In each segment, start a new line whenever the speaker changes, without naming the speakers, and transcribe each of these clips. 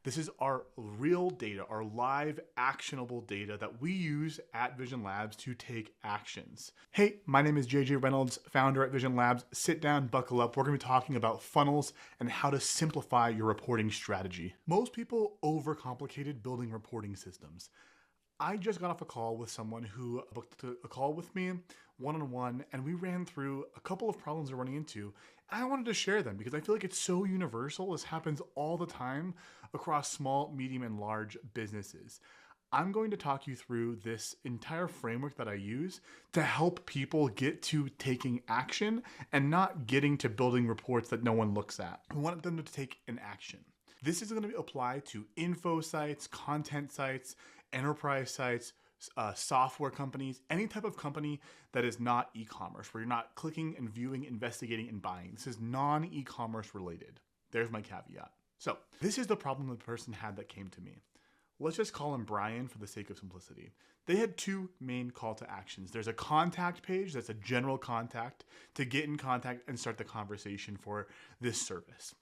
This is our real data, our live actionable data that we use at Vision Labs to take actions. Hey, my name is JJ Reynolds, founder at Vision Labs. Sit down, buckle up. We're going to be talking about funnels and how to simplify your reporting strategy. Most people overcomplicated building reporting systems. I just got off a call with someone who booked a call with me one-on-one, and we ran through a couple of problems they're running into. And I wanted to share them because I feel like it's so universal. This happens all the time across small, medium, and large businesses. I'm going to talk you through this entire framework that I use to help people get to taking action and not getting to building reports that no one looks at. We want them to take an action. This is going to apply to info sites, content sites, enterprise sites, software companies, any type of company that is not e-commerce, where you're not clicking and viewing, investigating, and buying. This is non-e-commerce related. There's my caveat. So this is the problem the person had that came to me. Let's just call him Brian for the sake of simplicity. They had two main call to actions. There's a contact page that's a general contact to get in contact and start the conversation for this service.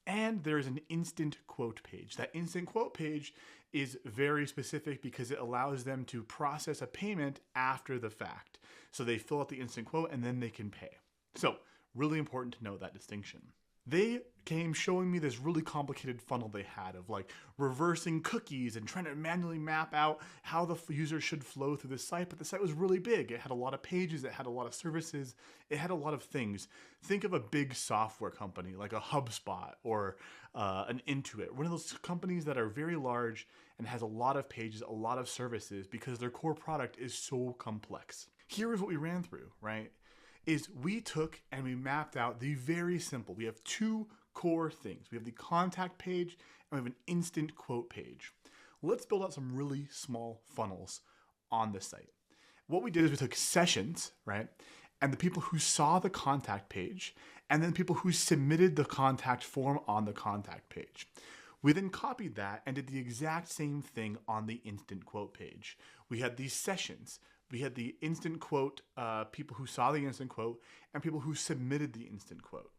And there's an instant quote page. That instant quote page is very specific because it allows them to process a payment after the fact. So they fill out the instant quote and then they can pay. So really important to know that distinction. They came showing me this really complicated funnel they had of like reversing cookies and trying to manually map out how the user should flow through the site. But the site was really big. It had a lot of pages. It had a lot of services. It had a lot of things. Think of a big software company like a HubSpot or an Intuit, one of those companies that are very large and has a lot of pages, a lot of services because their core product is so complex. Here is what we ran through, right? Is we took and we mapped out the very simple. We have two core things. We have the contact page and we have an instant quote page. Let's build out some really small funnels on the site. What we did is we took sessions, right? And the people who saw the contact page and then people who submitted the contact form on the contact page. We then copied that and did the exact same thing on the instant quote page. We had these sessions. We had the instant quote, people who saw the instant quote, and people who submitted the instant quote.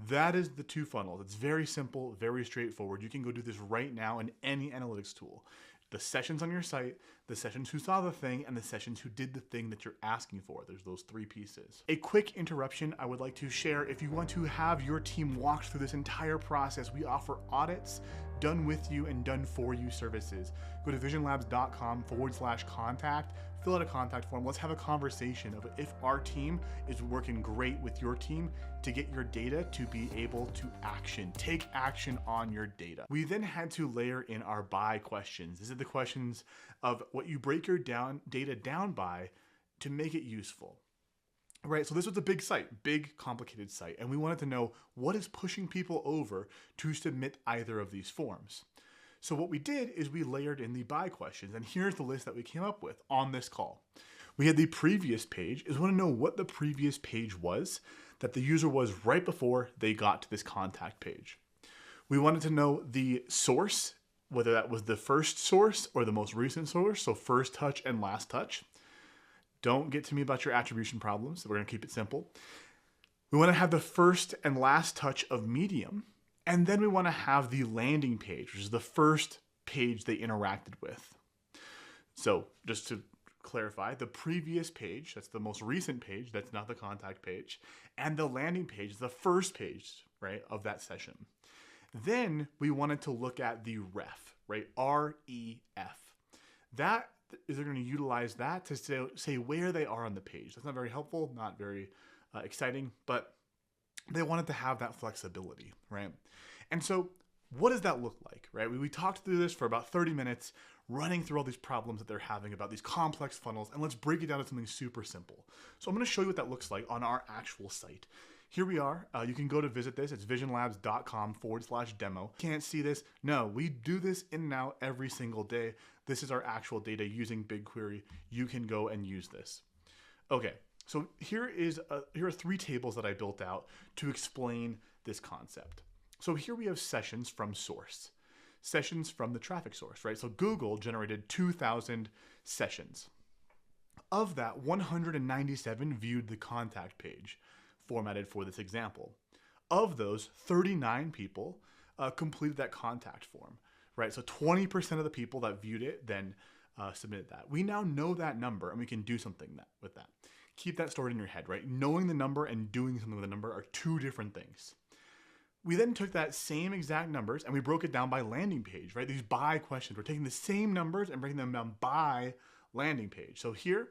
That is the two funnels. It's very simple, very straightforward. You can go do this right now in any analytics tool. The sessions on your site, the sessions who saw the thing, and the sessions who did the thing that you're asking for. There's those three pieces. A quick interruption I would like to share. If you want to have your team walk through this entire process, we offer audits, done with you and done for you services. Go to visionlabs.com/contact, fill out a contact form. Let's have a conversation of if our team is working great with your team to get your data to be able to take action on your data. We then had to layer in our buy questions. These are the questions of what you break your data down by to make it useful. Right, so this was a big site, big complicated site, and we wanted to know what is pushing people over to submit either of these forms. So what we did is we layered in the buy questions, and here's the list that we came up with on this call. We had the previous page. We want to know what the previous page was that the user was right before they got to this contact page. We wanted to know the source, whether that was the first source or the most recent source, so first touch and last touch. Don't get to me about your attribution problems. We're going to keep it simple. We want to have the first and last touch of Medium. And then we want to have the landing page, which is the first page they interacted with. So just to clarify, the previous page, that's the most recent page, that's not the contact page. And the landing page is the first page, right, of that session. Then we wanted to look at the ref, right, REF. That is they're going to utilize that to say where they are on the page. That's not very helpful, not very exciting, but they wanted to have that flexibility, right? And so what does that look like, right? We talked through this for about 30 minutes, running through all these problems that they're having about these complex funnels, and let's break it down to something super simple. So I'm going to show you what that looks like on our actual site. Here we are. You can go to visit this. It's visionlabs.com/demo. Can't see this? No, we do this in and out every single day. This is our actual data using BigQuery. You can go and use this. Okay, so here are three tables that I built out to explain this concept. So here we have sessions from source, sessions from the traffic source, right? So Google generated 2,000 sessions. Of that, 197 viewed the contact page formatted for this example. Of those, 39 people completed that contact form. right? So 20% of the people that viewed it then submitted that. We now know that number and we can do something with that. Keep that stored in your head, right? Knowing the number and doing something with the number are two different things. We then took that same exact numbers and we broke it down by landing page, right? These by questions. We're taking the same numbers and breaking them down by landing page. So here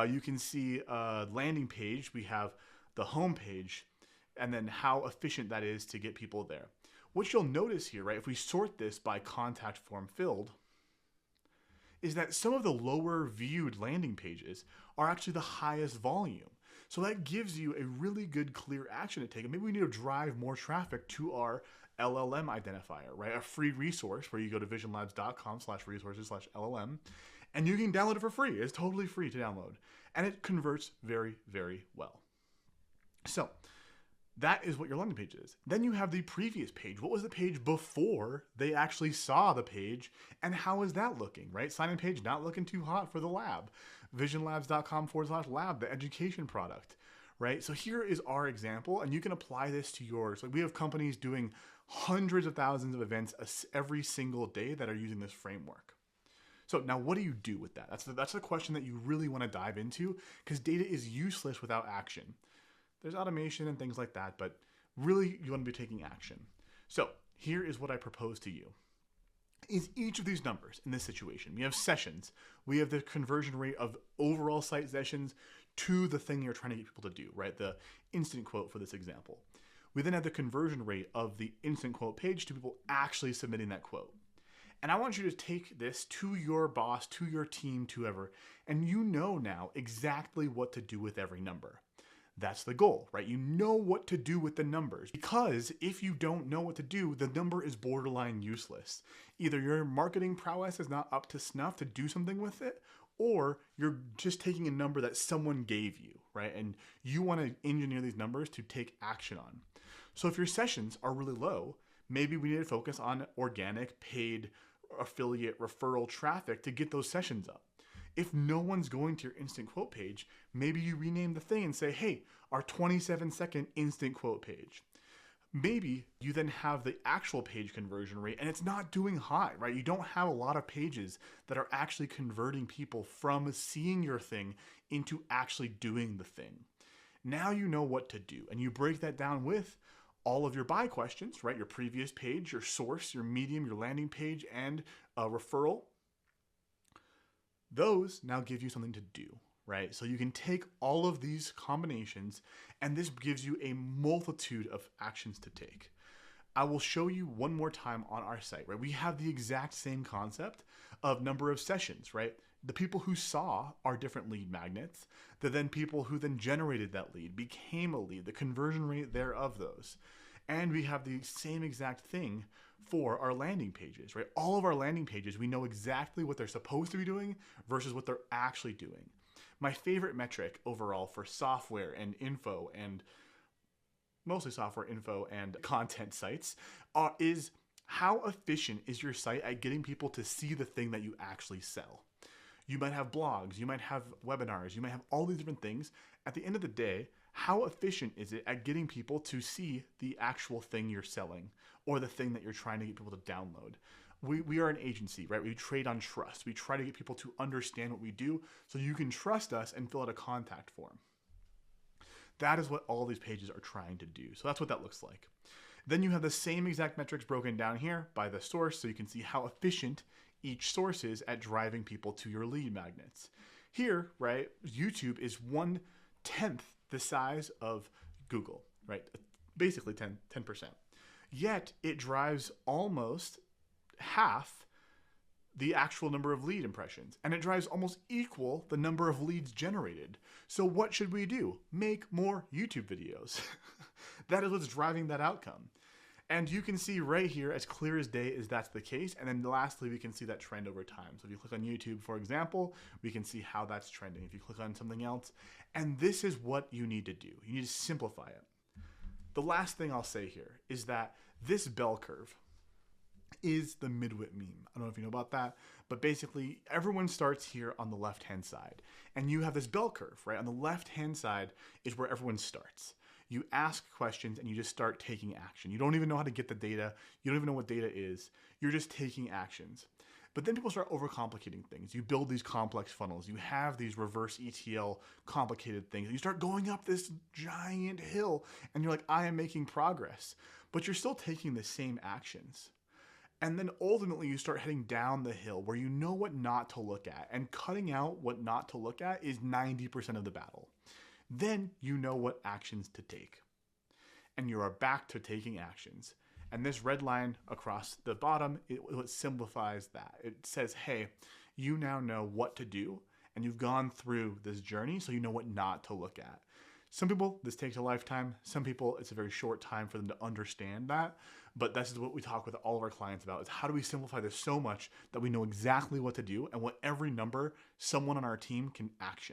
you can see landing page. We have the home page and then how efficient that is to get people there. What you'll notice here, right, if we sort this by contact form filled, is that some of the lower viewed landing pages are actually the highest volume. So that gives you a really good clear action to take. And maybe we need to drive more traffic to our LLM identifier, right? A free resource where you go to visionlabs.com/resources/LLM and you can download it for free. It's totally free to download. And it converts very, very well. So that is what your landing page is. Then you have the previous page. What was the page before they actually saw the page? And how is that looking, right? Sign-in page not looking too hot for the lab. visionlabs.com/lab, the education product, right? So here is our example, and you can apply this to yours. Like we have companies doing hundreds of thousands of events every single day that are using this framework. So now what do you do with that? That's the question that you really want to dive into, because data is useless without action. There's automation and things like that, but really you want to be taking action. So here is what I propose to you. Is each of these numbers in this situation, we have sessions, we have the conversion rate of overall site sessions to the thing you're trying to get people to do, right? The instant quote for this example. We then have the conversion rate of the instant quote page to people actually submitting that quote. And I want you to take this to your boss, to your team, to whoever, and you know now exactly what to do with every number. That's the goal, right? You know what to do with the numbers, because if you don't know what to do, the number is borderline useless. Either your marketing prowess is not up to snuff to do something with it, or you're just taking a number that someone gave you, right? And you want to engineer these numbers to take action on. So if your sessions are really low, maybe we need to focus on organic, paid, affiliate, referral traffic to get those sessions up. If no one's going to your instant quote page, maybe you rename the thing and say, hey, our 27-second instant quote page. Maybe you then have the actual page conversion rate and it's not doing high, right? You don't have a lot of pages that are actually converting people from seeing your thing into actually doing the thing. Now you know what to do, and you break that down with all of your buy questions, right? Your previous page, your source, your medium, your landing page, and a referral. Those now give you something to do, right? So you can take all of these combinations and this gives you a multitude of actions to take. I will show you one more time on our site, right? We have the exact same concept of number of sessions, right? The people who saw are different lead magnets. The then people who then generated that lead became a lead, the conversion rate there of those. And we have the same exact thing for our landing pages, right? All of our landing pages, we know exactly what they're supposed to be doing versus what they're actually doing. My favorite metric overall for software and info, and mostly software info and content sites, is how efficient is your site at getting people to see the thing that you actually sell. You might have blogs, you might have webinars, you might have all these different things. At the end of the day, how efficient is it at getting people to see the actual thing you're selling or the thing that you're trying to get people to download? We are an agency, right? We trade on trust. We try to get people to understand what we do so you can trust us and fill out a contact form. That is what all these pages are trying to do. So that's what that looks like. Then you have the same exact metrics broken down here by the source, so you can see how efficient each source is at driving people to your lead magnets. Here, right, YouTube is 1/10 the size of Google, right? Basically 10%. Yet it drives almost half the actual number of lead impressions, and it drives almost equal the number of leads generated. So what should we do? Make more YouTube videos. That is what's driving that outcome. And you can see right here, as clear as day, is that's the case. And then lastly, we can see that trend over time. So if you click on YouTube, for example, we can see how that's trending. If you click on something else, and this is what you need to do. You need to simplify it. The last thing I'll say here is that this bell curve is the Midwit meme. I don't know if you know about that, but basically everyone starts here on the left-hand side. And you have this bell curve, right? On the left-hand side is where everyone starts. You ask questions and you just start taking action. You don't even know how to get the data. You don't even know what data is. You're just taking actions. But then people start overcomplicating things. You build these complex funnels. You have these reverse ETL complicated things. And you start going up this giant hill and you're like, I am making progress. But you're still taking the same actions. And then ultimately you start heading down the hill where you know what not to look at. And cutting out what not to look at is 90% of the battle. Then you know what actions to take. And you are back to taking actions. And this red line across the bottom, it simplifies that. It says, hey, you now know what to do, and you've gone through this journey, so you know what not to look at. Some people, this takes a lifetime. Some people, it's a very short time for them to understand that. But this is what we talk with all of our clients about, is how do we simplify this so much that we know exactly what to do and what every number someone on our team can action.